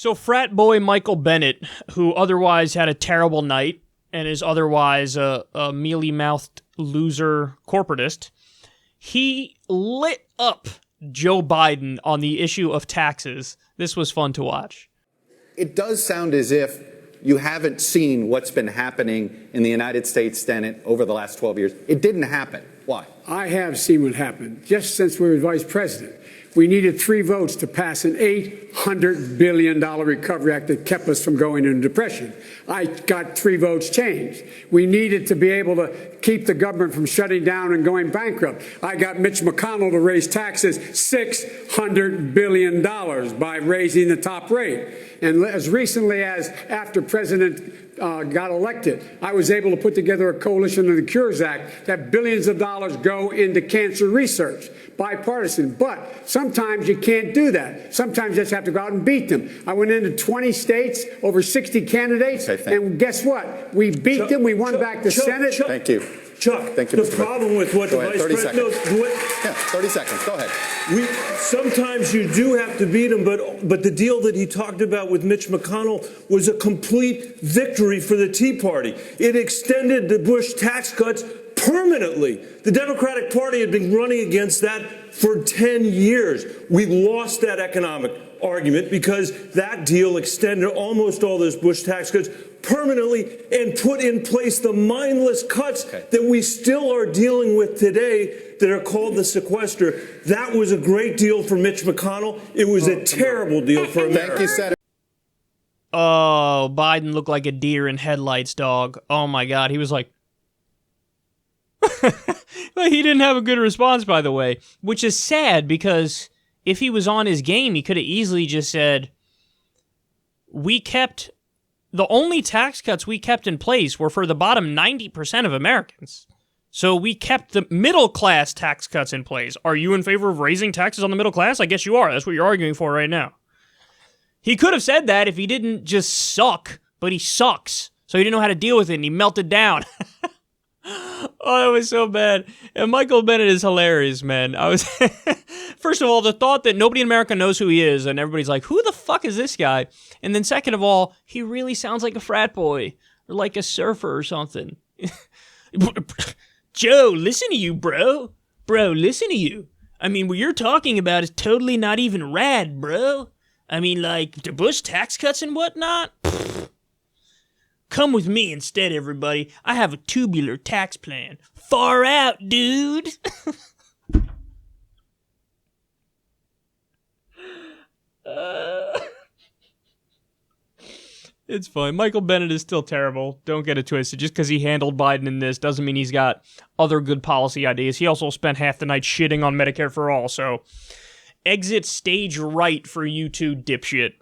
So frat boy Michael Bennet, who otherwise had a terrible night and is otherwise a mealy-mouthed loser corporatist, he lit up Joe Biden on the issue of taxes. This was fun to watch. It does sound as if you haven't seen what's been happening in the United States Senate over the last 12 years. It didn't happen. Why? I have seen what happened. Just since we were vice president, we needed 3 votes to pass an $800 billion recovery act that kept us from going into depression. I got 3 votes changed. We needed to be able to keep the government from shutting down and going bankrupt. I got Mitch McConnell to raise taxes $600 billion by raising the top rate. And as recently as after President got elected, I was able to put together a coalition of the Cures Act that billions of dollars go into cancer research, bipartisan. But sometimes you can't do that. Sometimes you just have to go out and beat them. I went into 20 states, over 60 candidates, and guess what? We beat them. We won back the Senate. Thank you. Chuck, Thank you, the problem with what the vice president... 30 seconds. Go ahead. Sometimes you do have to beat him, but the deal that he talked about with Mitch McConnell was a complete victory for the Tea Party. It extended the Bush tax cuts permanently. The Democratic Party had been running against that for 10 years. We lost that economic argument because that deal extended almost all those Bush tax cuts permanently and put in place the mindless cuts that we still are dealing with today that are called the sequester. That was a great deal for Mitch McConnell. It was a terrible deal for America. Thank you, Senator. Oh, Biden looked like a deer in headlights, dog. Oh my God. He was like... He didn't have a good response, by the way, which is sad because if he was on his game, he could have easily just said, the only tax cuts we kept in place were for the bottom 90% of Americans. So we kept the middle class tax cuts in place. Are you in favor of raising taxes on the middle class? I guess you are. That's what you're arguing for right now. He could have said that if he didn't just suck, but he sucks. So he didn't know how to deal with it and he melted down. Oh, that was so bad. And Michael Bennet is hilarious, man. First of all, the thought that nobody in America knows who he is, and everybody's like, who the fuck is this guy? And then second of all, he really sounds like a frat boy, or like a surfer or something. Joe, listen to you, bro. Bro, listen to you. I mean, what you're talking about is totally not even rad, bro. I mean, like, the Bush tax cuts and whatnot? Come with me instead, everybody. I have a tubular tax plan. Far out, dude. It's fine. Michael Bennet is still terrible. Don't get it twisted. Just because he handled Biden in this doesn't mean he's got other good policy ideas. He also spent half the night shitting on Medicare for All, so exit stage right for you two, dipshit.